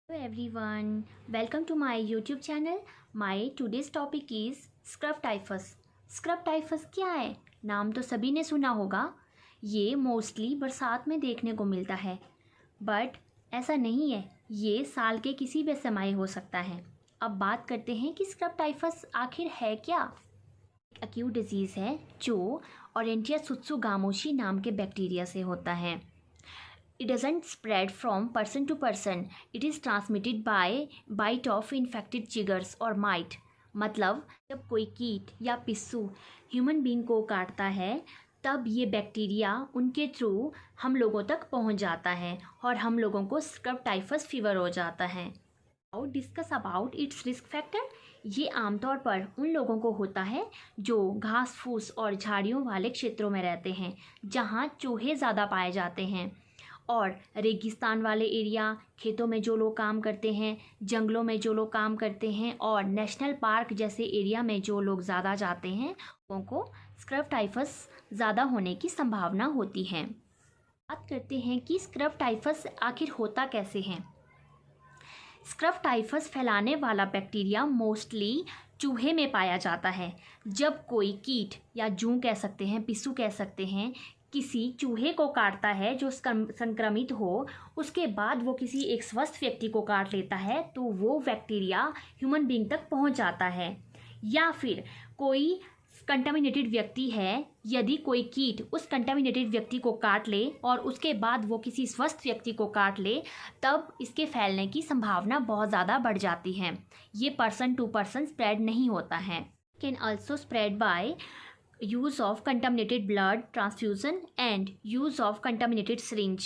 Hello everyone, welcome to my YouTube channel. My today's topic is scrub typhus. Scrub typhus क्या है? नाम तो सभी ने सुना होगा। ये मोस्टली बरसात में देखने को मिलता है, बट ऐसा नहीं है। ये साल के किसी भी समय हो सकता है। अब बात करते हैं कि स्क्रब टाइफस आखिर है क्या। एक्यूट डिजीज़ है जो ऑरेंटिया सुत्सुगामोशी नाम के बैक्टीरिया से होता है। It doesn't spread from person to person. It is transmitted by bite of infected chiggers or mite. मतलब जब कोई कीट या पिस्सू ह्यूमन बींग को काटता है तब ये बैक्टीरिया उनके थ्रू हम लोगों तक पहुंच जाता है और हम लोगों को स्क्रब टाइफस फीवर हो जाता है। और discuss about it's risk factor. ये आमतौर पर उन लोगों को होता है जो घास फूस और झाड़ियों वाले क्षेत्रों में रहते हैं, जहाँ चूहे ज़्यादा पाए जाते हैं, और रेगिस्तान वाले एरिया, खेतों में जो लोग काम करते हैं, जंगलों में जो लोग काम करते हैं और नेशनल पार्क जैसे एरिया में जो लोग ज़्यादा जाते हैं, लोगों को स्क्रब टाइफस ज़्यादा होने की संभावना होती है। बात करते हैं कि स्क्रब टाइफस आखिर होता कैसे है। स्क्रब टाइफस फैलाने वाला बैक्टीरिया मोस्टली चूहे में पाया जाता है। जब कोई कीट या जूं कह सकते हैं, पिस्सू कह सकते हैं, किसी चूहे को काटता है जो संक्रमित हो, उसके बाद वो किसी एक स्वस्थ व्यक्ति को काट लेता है तो वो बैक्टीरिया ह्यूमन बीइंग तक पहुंच जाता है। या फिर कोई कंटामिनेटेड व्यक्ति है, यदि कोई कीट उस कंटामिनेटेड व्यक्ति को काट ले और उसके बाद वो किसी स्वस्थ व्यक्ति को काट ले, तब इसके फैलने की संभावना बहुत ज़्यादा बढ़ जाती है। ये पर्सन टू पर्सन स्प्रेड नहीं होता है। Can also spread by use of contaminated blood transfusion and use of contaminated syringe।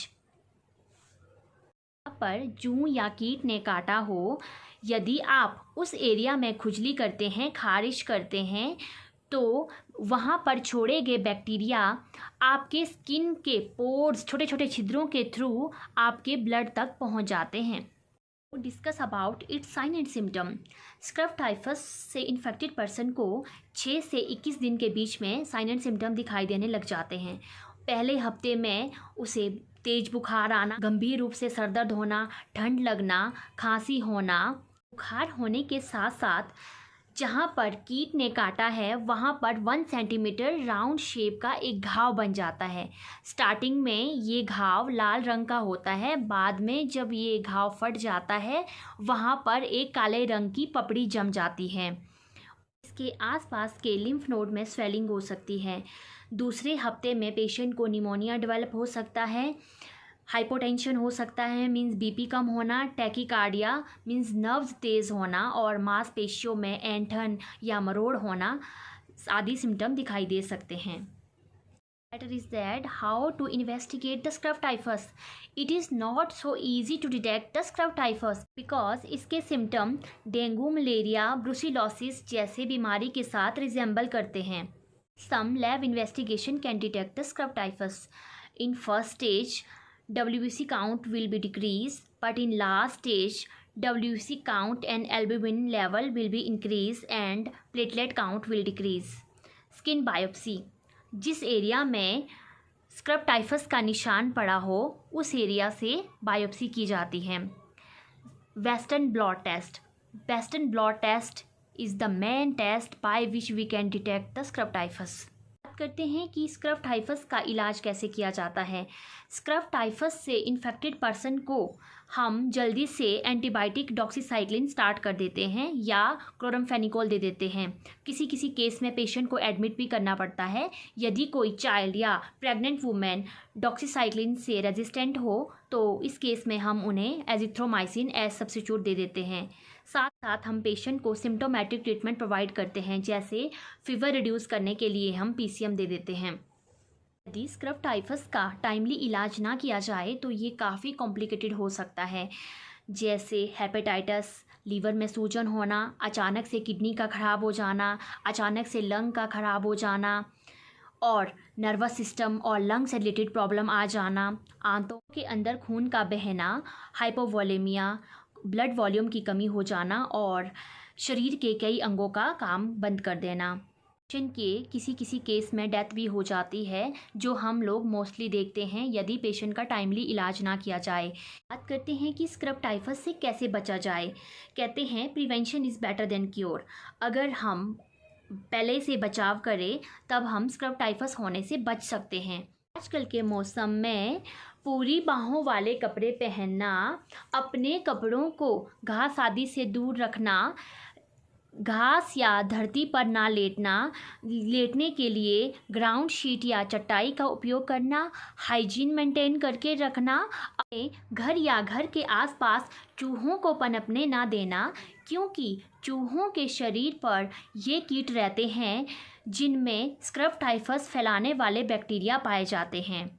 पर जूं या कीट ने काटा हो, यदि आप उस एरिया में खुजली करते हैं, खारिश करते हैं, तो वहाँ पर छोड़े गए बैक्टीरिया आपके स्किन के पोर्स, छोटे छोटे छिद्रों के थ्रू आपके ब्लड तक पहुँच जाते हैं। Discuss about its sign and symptom. Scrub typhus से इन्फेक्टेड पर्सन को 6 से 21 दिन के बीच में साइन एंड सिम्टम दिखाई देने लग जाते हैं। पहले हफ्ते में उसे तेज बुखार आना, गंभीर रूप से सर दर्द होना, ठंड लगना, खांसी होना। बुखार होने के साथ साथ जहाँ पर कीट ने काटा है वहाँ पर 1 सेंटीमीटर राउंड शेप का एक घाव बन जाता है। स्टार्टिंग में ये घाव लाल रंग का होता है, बाद में जब ये घाव फट जाता है वहाँ पर एक काले रंग की पपड़ी जम जाती है। इसके आसपास के लिम्फ नोड में स्वेलिंग हो सकती है। दूसरे हफ्ते में पेशेंट को निमोनिया डेवलप हो सकता है, हाइपोटेंशन हो सकता है, मींस बीपी कम होना, टैकीकार्डिया मींस नर्व्स तेज़ होना और मांसपेशियों में ऐंठन या मरोड़ होना आदि सिम्टम दिखाई दे सकते हैं। Matter is that how to investigate the scrub typhus. It is not so easy to detect the scrub typhus because इसके सिम्टम डेंगू, मलेरिया, ब्रुसिलोसिस जैसे बीमारी के साथ रिजेंबल करते हैं। Some lab investigation can detect the scrub typhus. In first stage WBC count will be decreased, but in last stage WBC count and albumin level will be increased and platelet count will decrease। Skin biopsy. जिस area में scrub typhus का निशान पड़ा हो उस area से biopsy की जाती है। Western blood test. Western blood test is the main test by which we can detect the scrub typhus. करते हैं कि स्क्रब टाइफस का इलाज कैसे किया जाता है। स्क्रब टाइफस से इन्फेक्टेड पर्सन को हम जल्दी से एंटीबायोटिक डॉक्सीसाइक्लिन स्टार्ट कर देते हैं या क्लोरामफेनिकोल दे देते हैं। किसी किसी केस में पेशेंट को एडमिट भी करना पड़ता है। यदि कोई चाइल्ड या प्रेग्नेंट वुमेन डॉक्सीसाइक्लिन से रेजिस्टेंट हो तो इस केस में हम उन्हें एजिथ्रोमाइसिन एज सब्स्टिट्यूट दे देते हैं। साथ साथ हम पेशेंट को सिम्टोमेटिक ट्रीटमेंट प्रोवाइड करते हैं, जैसे फीवर रिड्यूस करने के लिए हम PCM दे देते हैं। यदि स्क्रब टाइफस का टाइमली इलाज ना किया जाए तो ये काफ़ी कॉम्प्लिकेटेड हो सकता है, जैसे हेपेटाइटिस, लीवर में सूजन होना, अचानक से किडनी का ख़राब हो जाना, अचानक से लंग का ख़राब हो जाना और नर्वस सिस्टम और लंग से रिलेटेड प्रॉब्लम आ जाना, आंतों के अंदर खून का बहना, हाइपोवोलेमिया, ब्लड वॉल्यूम की कमी हो जाना और शरीर के कई अंगों का काम बंद कर देना। पेशेंट के किसी किसी केस में डेथ भी हो जाती है, जो हम लोग मोस्टली देखते हैं यदि पेशेंट का टाइमली इलाज ना किया जाए। बात करते हैं कि स्क्रब टाइफस से कैसे बचा जाए। कहते हैं prevention is better than cure. अगर हम पहले से बचाव करें तब हम स्क्रब टाइफस होने से बच सकते हैं। आजकल के मौसम में पूरी बाहों वाले कपड़े पहनना, अपने कपड़ों को घास आदि से दूर रखना, घास या धरती पर ना लेटना, लेटने के लिए ग्राउंड शीट या चटाई का उपयोग करना, हाइजीन मेंटेन करके रखना, अपने घर या घर के आसपास चूहों को पनपने ना देना, क्योंकि चूहों के शरीर पर ये कीट रहते हैं जिनमें स्क्रब टाइफस फैलाने वाले बैक्टीरिया पाए जाते हैं।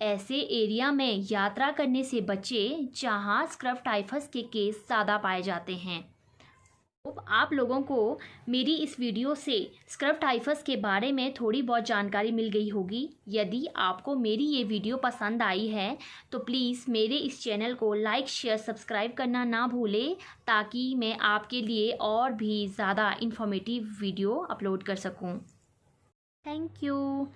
ऐसे एरिया में यात्रा करने से बचें जहां स्क्रब टाइफस के केस ज़्यादा पाए जाते हैं। आप लोगों को मेरी इस वीडियो से स्क्रब टाइफस के बारे में थोड़ी बहुत जानकारी मिल गई होगी। यदि आपको मेरी ये वीडियो पसंद आई है तो प्लीज़ मेरे इस चैनल को लाइक शेयर सब्सक्राइब करना ना भूलें, ताकि मैं आपके लिए और भी ज़्यादा इन्फॉर्मेटिव वीडियो अपलोड कर सकूं। Thank you.